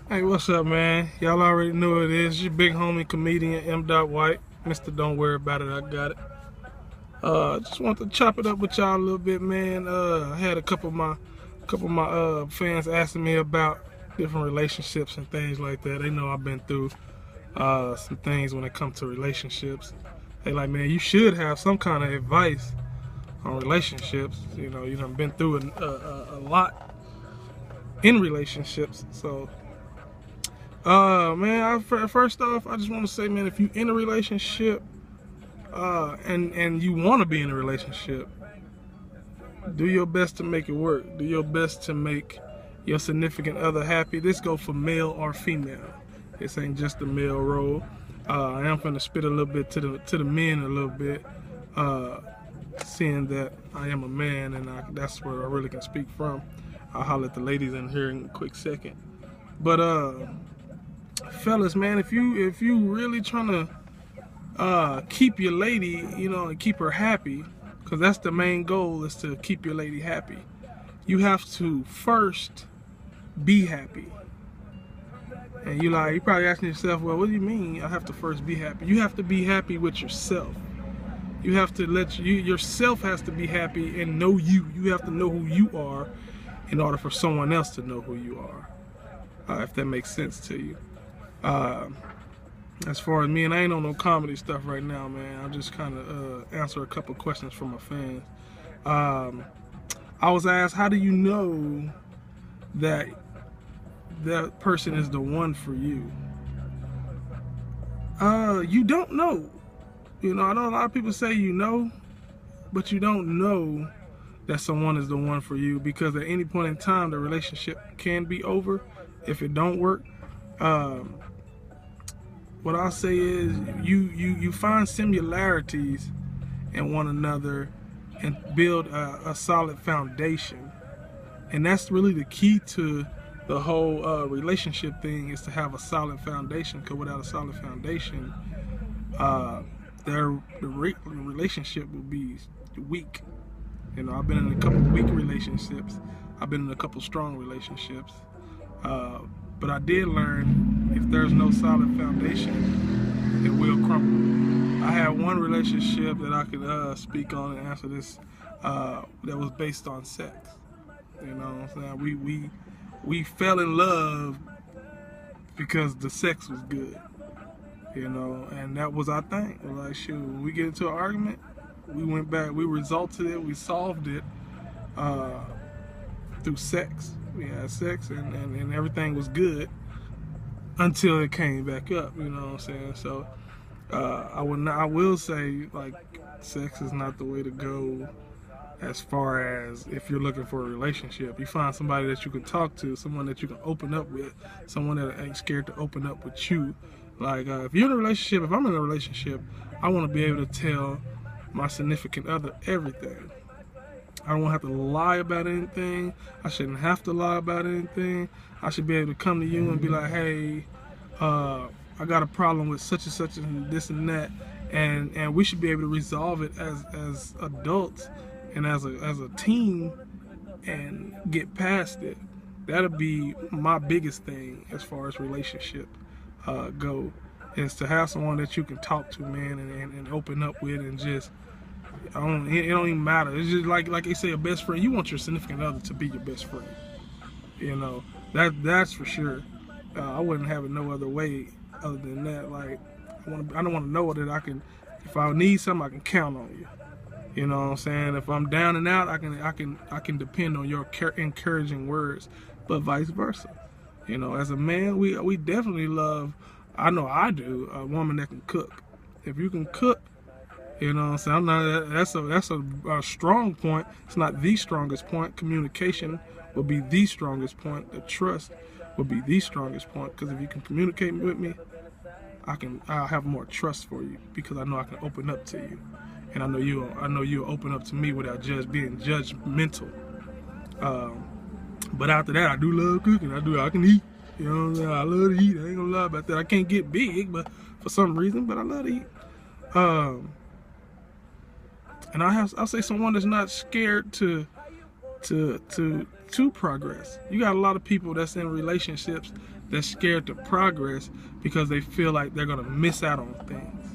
Hey, what's up, man? Y'all already know what it is. Your big homie comedian M. White. Mr. Don't Worry About It, I got it. Just want to chop it up with y'all a little bit, man. I had a couple of my fans asking me about different relationships and things like that. They know I've been through some things when it comes to relationships. They like, man, you should have some kind of advice on relationships. You know, you done been through a lot in relationships, so. Man, first off, I just want to say, man, if you in a relationship, and you want to be in a relationship, do your best to make it work. Do your best to make your significant other happy. This go for male or female. This ain't just the male role. I am gonna spit a little bit to the men a little bit, seeing that I am a man and that's where I really can speak from. I'll holler at the ladies in here in a quick second, but fellas, man, if you really trying to keep your lady, you know, and keep her happy, because that's the main goal, is to keep your lady happy, you have to first be happy. And you probably asking yourself, well, what do you mean I have to first be happy? You have to be happy with yourself. You have to yourself has to be happy and know you. You have to know who you are in order for someone else to know who you are, if that makes sense to you. As far as me, and I ain't on no comedy stuff right now, man. I'll just kind of answer a couple questions from my fans. I was asked, how do you know that that person is the one for you? You don't know. You know, I know a lot of people say you know, but you don't know that someone is the one for you, because at any point in time, the relationship can be over if it don't work. What I'll say is you find similarities in one another and build a solid foundation. And that's really the key to the whole relationship thing, is to have a solid foundation, because without a solid foundation, the relationship will be weak. You know, I've been in a couple weak relationships. I've been in a couple strong relationships. But I did learn, if there's no solid foundation, it will crumble. I had one relationship that I could speak on and answer this, that was based on sex. You know what I'm saying? We fell in love because the sex was good. You know, and that was our thing. Like, shoot, when we get into an argument, we went back, we resulted it, we solved it through sex. We had sex and everything was good until it came back up, you know what I'm saying? So I will say, like, sex is not the way to go as far as if you're looking for a relationship. You find somebody that you can talk to, someone that you can open up with, someone that ain't scared to open up with you. Like, if you're in a relationship, if I'm in a relationship, I want to be able to tell my significant other everything. I don't have to lie about anything. I shouldn't have to lie about anything. I should be able to come to you and be like, hey, I got a problem with such and such and this and that, and we should be able to resolve it as adults and as a team and get past it. That'll be my biggest thing as far as relationship go, is to have someone that you can talk to, man, and open up with, and just it don't even matter. It's just like they say, a best friend. You want your significant other to be your best friend. You know, that's for sure. I wouldn't have it no other way other than that. Like, I don't want to know that I can, if I need something, I can count on you. You know what I'm saying? If I'm down and out, I can depend on your encouraging words, but vice versa. You know, as a man, we definitely love, I know I do, a woman that can cook. If you can cook, you know what I'm saying? That's a strong point. It's not the strongest point. Communication will be the strongest point. The trust will be the strongest point. Because if you can communicate with me, I'll have more trust for you, because I know I can open up to you, and I know you'll open up to me without just being judgmental. But after that, I do love cooking. I can eat. You know what I'm saying? I love to eat. I ain't gonna lie about that. I can't get big, but for some reason, but I love to eat. And I'll say someone that's not scared to to progress. You got a lot of people that's in relationships that's scared to progress because they feel like they're gonna miss out on things.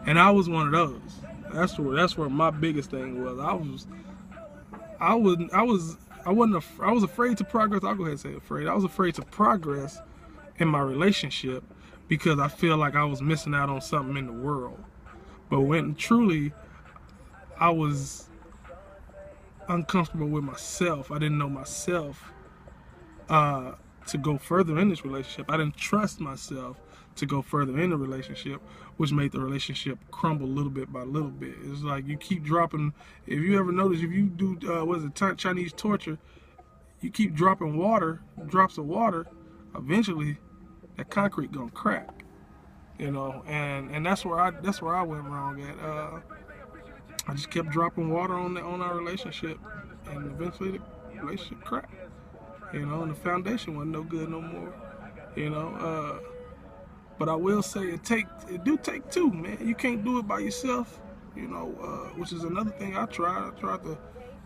And I was one of those. That's where my biggest thing was. I was afraid to progress. I'll go ahead and say afraid. I was afraid to progress in my relationship because I feel like I was missing out on something in the world. But when truly I was uncomfortable with myself, I didn't know myself to go further in this relationship. I didn't trust myself to go further in the relationship, which made the relationship crumble little bit by little bit. It's like you keep dropping. If you ever notice, if you do Chinese torture, you keep dropping drops of water, eventually that concrete gonna crack. You know, and that's where I went wrong at. I just kept dropping water on our relationship, and eventually the relationship cracked. You know, and the foundation wasn't no good no more. You know, but I will say it do take two, man. You can't do it by yourself. You know, which is another thing I tried. I tried to,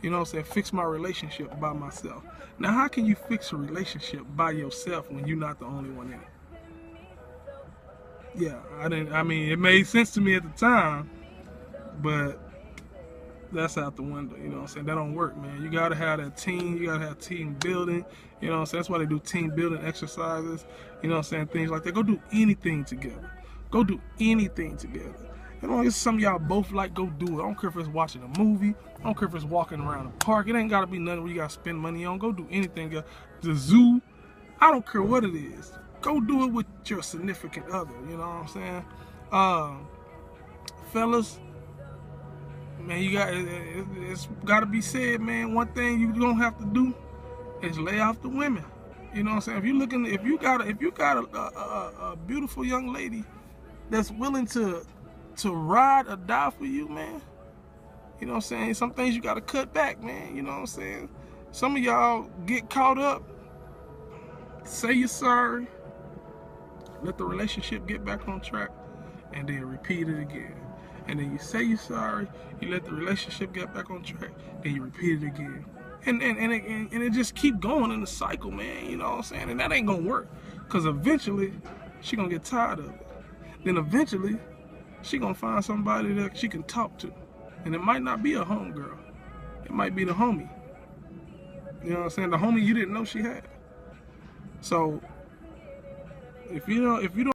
you know what I'm saying, fix my relationship by myself. Now, how can you fix a relationship by yourself when you're not the only one in it? Yeah, I mean, it made sense to me at the time, but that's out the window, you know what I'm saying? That don't work, man. You gotta have that team, you gotta have team building, you know what I'm saying? That's why they do team building exercises, you know what I'm saying? Things like that. Go do anything together. Go do anything together. As long as some of y'all both like, go do it. I don't care if it's watching a movie, I don't care if it's walking around a park. It ain't gotta be nothing where you gotta spend money on. Go do anything. The zoo, I don't care what it is. Go do it with your significant other, you know what I'm saying? Fellas, man, it's got to be said, man. One thing you don't have to do is lay off the women. You know what I'm saying? If you got a beautiful young lady that's willing to ride or die for you, man. You know what I'm saying? Some things you got to cut back, man. You know what I'm saying? Some of y'all get caught up. Say you're sorry. Let the relationship get back on track, and then repeat it again. And then you say you're sorry, you let the relationship get back on track, then you repeat it again. And it just keep going in the cycle, man, you know what I'm saying? And that ain't gonna work, because eventually she gonna get tired of it. Then eventually she gonna find somebody that she can talk to. And it might not be a homegirl. It might be the homie. You know what I'm saying? The homie you didn't know she had. So if you don't